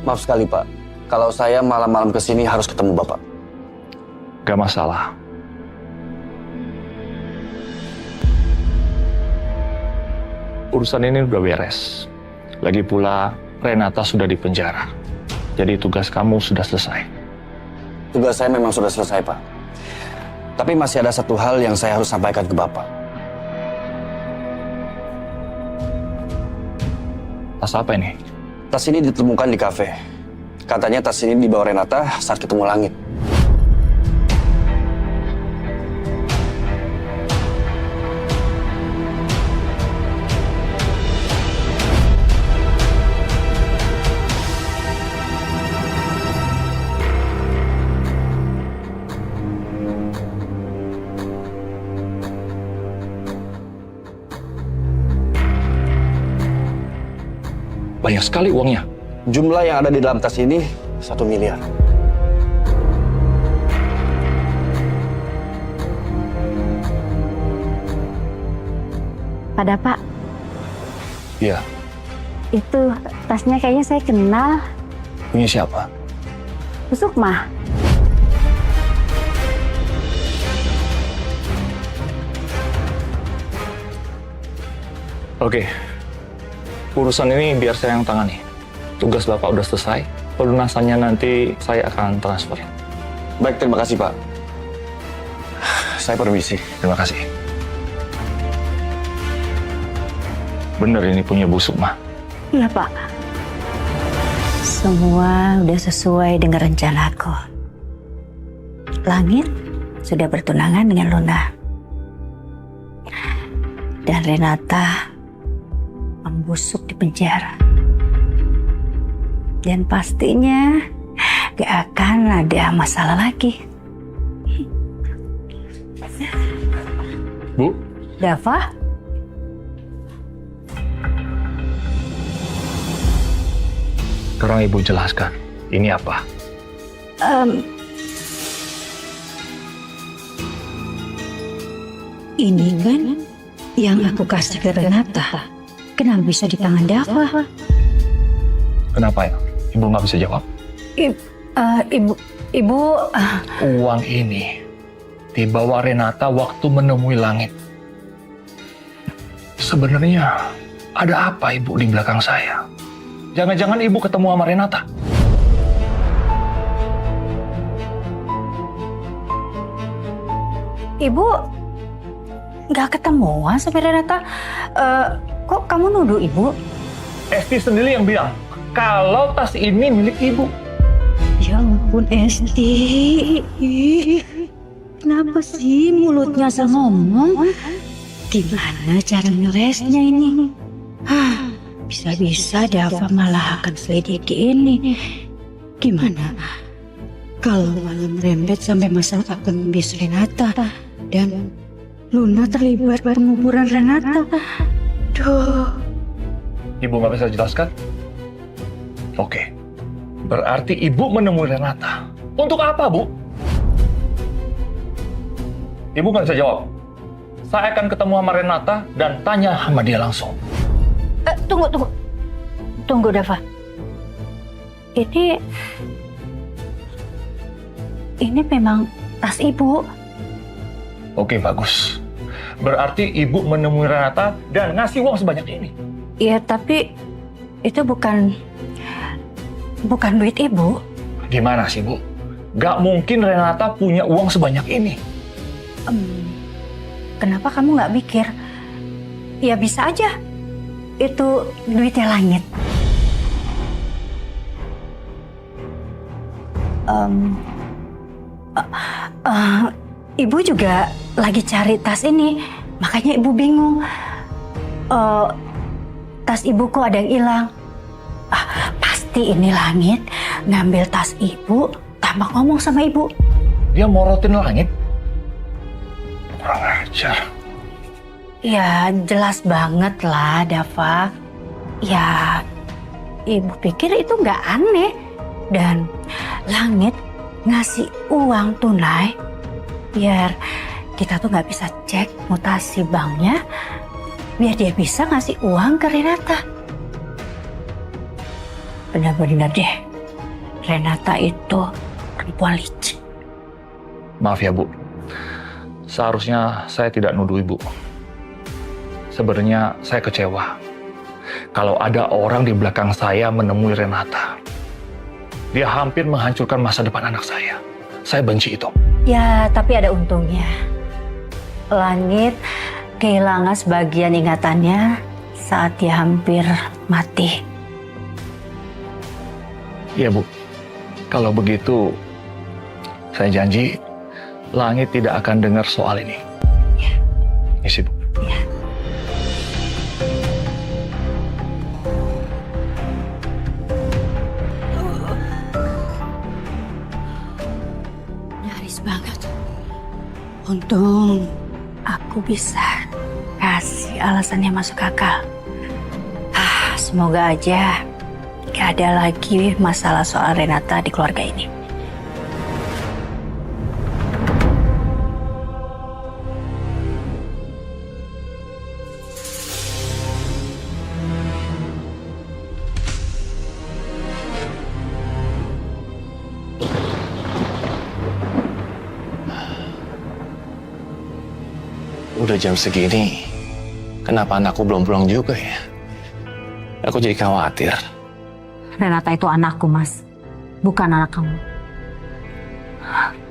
Maaf sekali Pak, kalau saya malam-malam kesini harus ketemu Bapak. Gak masalah. Urusan ini udah beres. Lagi pula Renata sudah di penjara. Jadi tugas kamu sudah selesai. Tugas saya memang sudah selesai Pak. Tapi masih ada satu hal yang saya harus sampaikan ke Bapak. Tas apa ini? Tas ini ditemukan di kafe. Katanya tas ini dibawa Renata saat ketemu Langit. Banyak sekali uangnya. Jumlah yang ada di dalam tas ini 1 miliar. Pada Pak, Iya, itu tasnya kayaknya saya kenal. punya siapa? Bu Sukma. Oke, urusan ini biar saya yang tangani. Tugas Bapak udah selesai, pelunasannya nanti saya akan transfer. Baik, terima kasih Pak. Saya permisi. Terima kasih. Bener ini punya Bu Sukma. Iya Pak. Semua udah sesuai dengan rencanaku. Langit sudah bertunangan dengan Luna. Dan Renata membusuk di penjara. Dan pastinya gak akan ada masalah lagi. Bu, Dava? tolong Ibu jelaskan, ini apa? Ini kan yang aku kasih ke Renata. Kenapa bisa di tangan Dava? Kenapa ya? Ibu nggak bisa jawab? Ibu, Uang ini dibawa Renata waktu menemui Langit. Sebenarnya ada apa Ibu di belakang saya? Jangan-jangan Ibu ketemu sama Renata? Ibu nggak ketemuan sama Renata. Kok kamu nuduh Ibu? Esti sendiri yang bilang kalau tas ini milik Ibu. Ya ampun Esti. Kenapa sih mulutnya asal ngomong? Gimana cara ngeresnya ini? Bisa-bisa Dava malah akan selidiki ini. Gimana kalau malam rembet sampai masalah akun bis Renata dan Luna terlibat penguburan Renata? Duh. Ibu nggak bisa jelaskan? Oke, berarti Ibu menemui Renata. Untuk apa, Bu? Ibu nggak bisa jawab. Saya akan ketemu sama Renata dan tanya sama dia langsung. Tunggu Dava. Ini memang tas Ibu. Oke, bagus. Berarti Ibu menemui Renata dan ngasih uang sebanyak ini. Iya, tapi itu bukan duit Ibu. Gimana sih, Bu? Gak mungkin Renata punya uang sebanyak ini. Kenapa kamu nggak mikir? Ya bisa aja. Itu duitnya Langit. Ibu juga lagi cari tas ini, makanya Ibu bingung. Tas Ibu kok ada yang hilang? Pasti ini Langit ngambil tas Ibu tanpa ngomong sama Ibu. Dia morotin Langit? Kurang ajar. Ya jelas banget lah Dava. Ya Ibu pikir itu nggak aneh. Dan Langit ngasih uang tunai biar kita tuh nggak bisa cek mutasi banknya, biar dia bisa ngasih uang ke Renata. Benar-benar deh, Renata itu perempuan licik. Maaf ya, Bu. Seharusnya saya tidak nuduh Ibu. Sebenarnya saya kecewa kalau ada orang di belakang saya menemui Renata. Dia hampir menghancurkan masa depan anak saya. Saya benci itu. Ya, tapi ada untungnya. Langit kehilangan sebagian ingatannya saat dia hampir mati. Iya, Bu. Kalau begitu, saya janji Langit tidak akan dengar soal ini. Ya. Isi, Bu. Ya. Nyaris banget. Untung aku bisa kasih alasan yang masuk akal. Semoga aja gak ada lagi masalah soal Renata di keluarga ini. Udah jam segini, kenapa anakku belum pulang juga ya? Aku jadi khawatir. Renata itu anakku, Mas. Bukan anak kamu.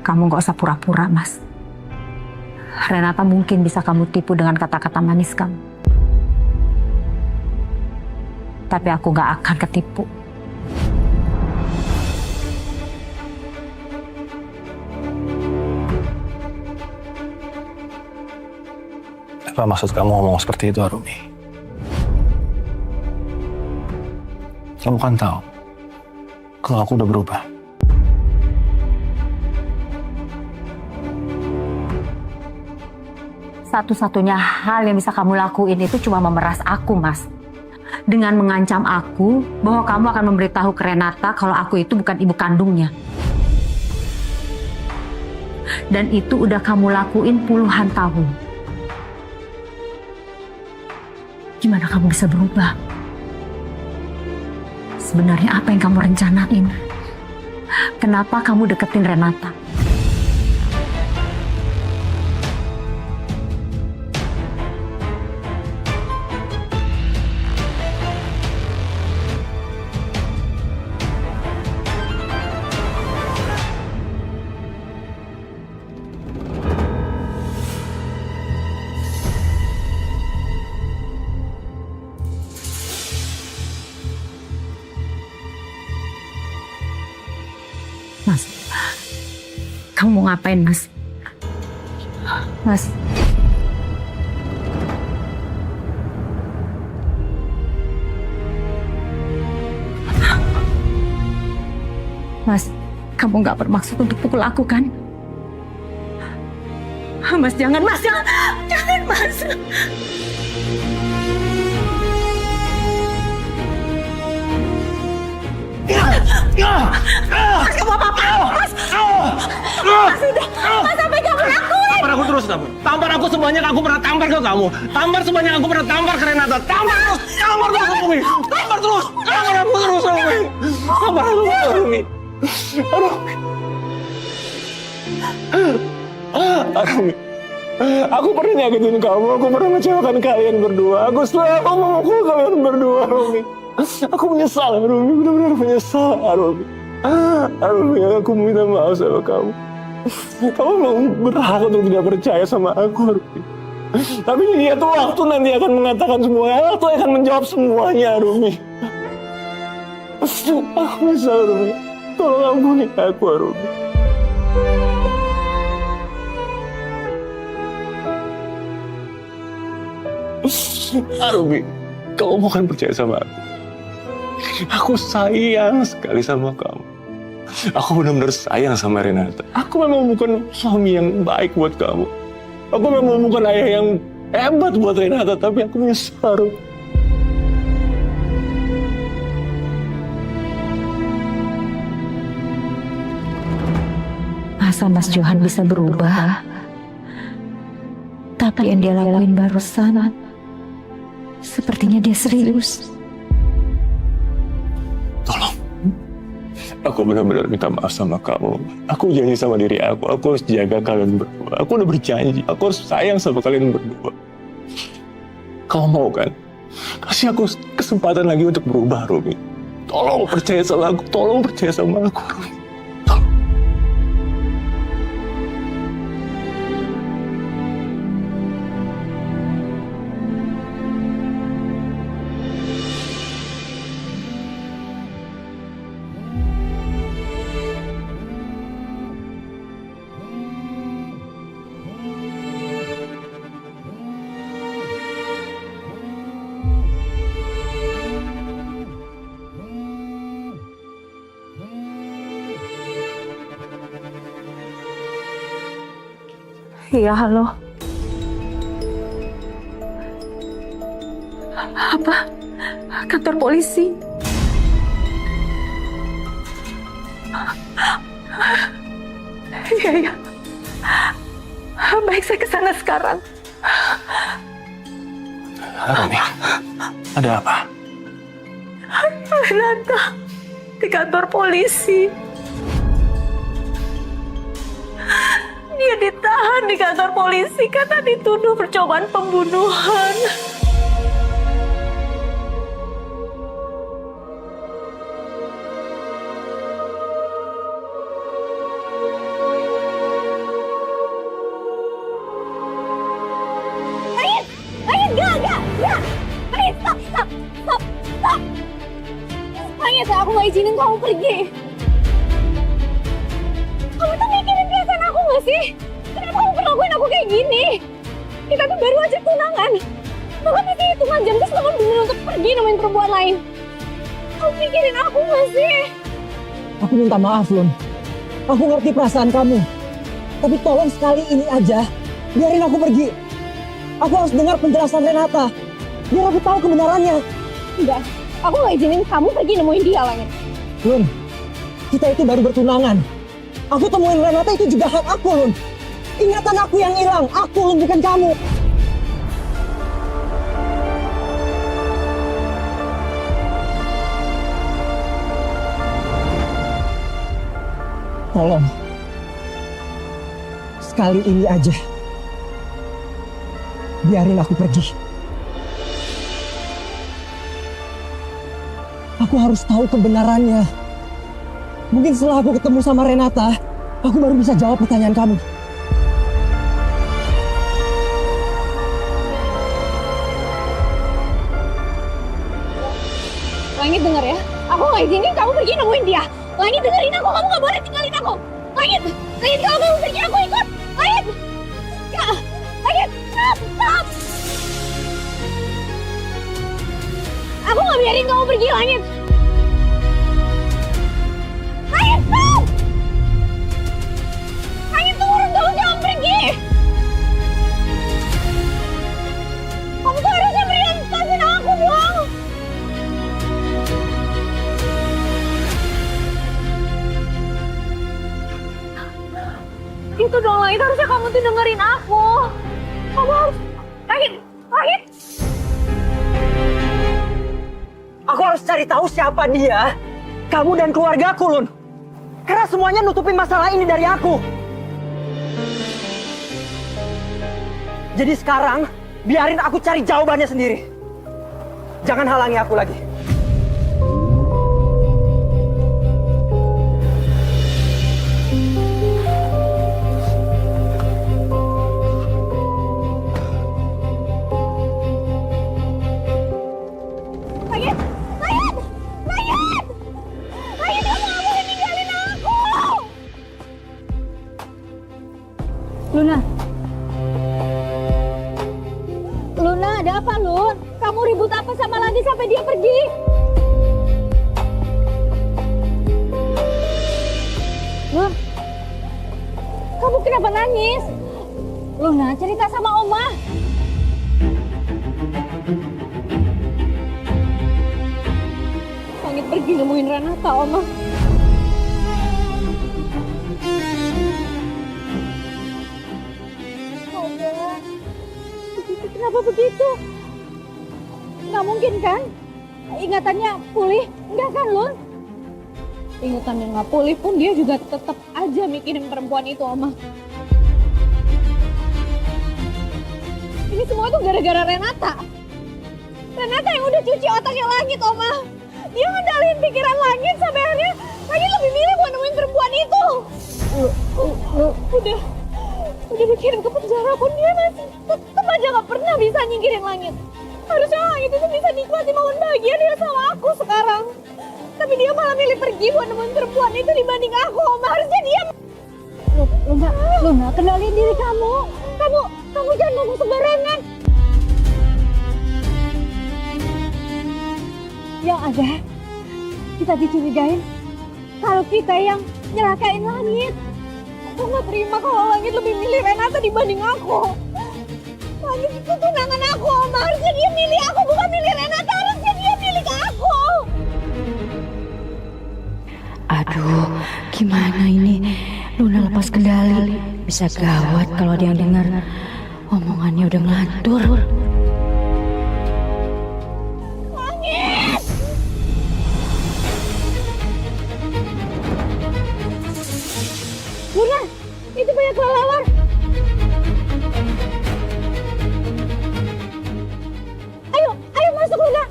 Kamu gak usah pura-pura, Mas. Renata mungkin bisa kamu tipu dengan kata-kata manis kamu. Tapi aku gak akan ketipu. Apa maksud kamu ngomong seperti itu, Arumi? Kamu kan tahu kalau aku udah berubah. Satu-satunya hal yang bisa kamu lakuin itu cuma memeras aku, Mas. Dengan mengancam aku bahwa kamu akan memberitahu ke Renata kalau aku itu bukan ibu kandungnya. Dan itu udah kamu lakuin puluhan tahun. Gimana kamu bisa berubah? Sebenarnya apa yang kamu rencanain? Kenapa kamu deketin Renata? Mas, kamu mau ngapain, Mas? Mas. Mas, kamu nggak bermaksud untuk pukul aku, kan? Mas, jangan, Mas, jangan, Mas. Mas, kamu apa-apa? Mas! Mas, udah! Mas, apa yang kamu lakuin? Tampar aku terus, kamu. Tampar aku sebanyak aku pernah tampar ke kamu. Tampar sebanyak aku pernah tampar ke Renata. Tampar terus, Arumi. Tampar terus, tampar aku terus, Arumi. Tampar aku terus, Arumi. Arumi. Aku pernah nyakitin kamu, aku pernah mengecewakan kalian berdua. Aku selalu memukul kalian berdua, Arumi. Aku menyesal, Arumi. Benar-benar menyesal, Arumi. Arumi, aku minta maaf sama kamu. Kamu memang berhak untuk tidak percaya sama aku, Arumi. Tapi ini tuh waktu nanti akan mengatakan semuanya. Waktu akan menjawab semuanya, Arumi. Aku menyesal, Arumi. Tolong ampuni aku, Arumi. Arumi, kamu bukan percaya sama aku. Aku sayang sekali sama kamu. Aku benar-benar sayang sama Renata. Aku memang bukan suami yang baik buat kamu. Aku memang bukan ayah yang hebat buat Renata, tapi aku menyesal. Masa Mas Johan bisa berubah? Tapi yang dia lakuin barusan, sepertinya dia serius. Tolong, Aku benar-benar minta maaf sama kamu. Aku janji sama diri aku harus jaga kalian berdua. Aku udah berjanji, aku harus sayang sama kalian berdua. Kamu mau kan? Kasih aku kesempatan lagi untuk berubah, Rumi. Tolong percaya sama aku, tolong percaya sama aku, Rumi. Iya, halo. Apa? Kantor polisi? Iya, iya. Baik, saya ke sana sekarang. Rumi, ada apa? Renata di kantor polisi. Dia ditahan di kantor polisi karena dituduh percobaan pembunuhan. Enggak. Ayat, stop. Ayat, aku gak izinin kamu pergi. Kamu tuh mikirin perasaan aku gak sih? Kenapa kamu perlakuin aku kayak gini? Kita tuh baru aja tunangan. Bahkan masih hitungan jam terus kamu bener untuk pergi nemuin perempuan lain. Kamu mikirin aku gak sih? Aku minta maaf, Lun. Aku ngerti perasaan kamu. Tapi tolong sekali ini aja, biarin aku pergi. Aku harus dengar penjelasan Renata, biar aku tahu kebenarannya. Enggak, aku gak izinin kamu pergi nemuin dia, Langit. Lun, kita itu baru bertunangan. Aku temuin Renata itu juga hak aku, Lun. Ingatan aku yang hilang, aku, Lun, bukan kamu. Tolong, sekali ini aja, biarin aku pergi. Aku harus tahu kebenarannya. Mungkin setelah aku ketemu sama Renata, aku baru bisa jawab pertanyaan kamu. Langit denger ya, aku gak izinin kamu pergi nemuin dia. Langit dengerin aku, kamu gak boleh tinggalin aku. Langit kalau kamu pergi aku ikut. Langit, stop. Aku gak biarin kamu pergi, Langit. Langit, stop. Langit, turun dulu, jangan pergi. Kamu tuh harusnya prioritasin aku dong. Itu dong, Langit, harusnya kamu tuh dengerin aku. Kamu harus... Langit. Aku harus cari tahu siapa dia, kamu dan keluargaku, Lun. Karena semuanya nutupin masalah ini dari aku. Jadi sekarang, biarin aku cari jawabannya sendiri. Jangan halangi aku lagi. Luna, ada apa, Lun? Kamu ribut apa sama Lani sampai dia pergi? Lun, kamu kenapa nangis? Luna, cerita sama Oma. Langit pergi nemuin Renata, Oma. Kenapa begitu? Nggak mungkin kan? Ingatannya pulih? Enggak kan, Lun? Ingatan yang nggak pulih pun dia juga tetap aja mikirin perempuan itu, Oma. Ini semua tuh gara-gara Renata. Renata yang udah cuci otaknya Langit, Oma. Dia ngedalin pikiran Langit sampai akhirnya Langit lebih milih buat nemuin perempuan itu. Udah dikirim ke penjara pun dia masih tetap aja gak pernah bisa nyingkirin Langit. Harusnya Langit itu bisa nikmati momen bahagia dia sama aku sekarang. Tapi dia malah milih pergi buat nemuin perempuan itu dibanding aku, Oma. Harusnya dia... Luna, kenalin diri kamu. Kamu jangan ngomong sembarangan. Yang ada, kita dicurigain kalau kita yang nyelakain Langit. Aku gak terima kalau Langit lebih milih Renata dibanding aku. Langit itu tunangan aku, Oma. Harusnya dia milih aku, bukan milih Renata. Harusnya dia milih aku. Aduh, gimana ini? Luna lepas kendali. Bisa gawat kalau ada yang dengar. Omongannya udah ngelantur. Luna, itu banyak kelelawar. Ayo masuk, Luna.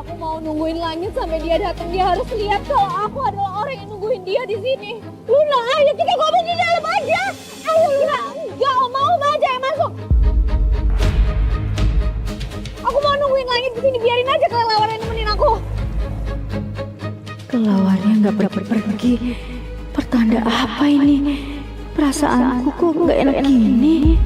Aku mau nungguin Langit sampai dia datang. Dia harus lihat kalau aku adalah orang yang nungguin dia di sini. Luna, ayo kita ngomong di dalam aja. Ayo, Luna. Enggak, Oma aja yang masuk. Aku mau nungguin Langit di sini. Biarin aja kelelawar yang nemenin aku. Kelawarnya nggak pergi. Pertanda apa ini? Perasaanku kok nggak enak gini.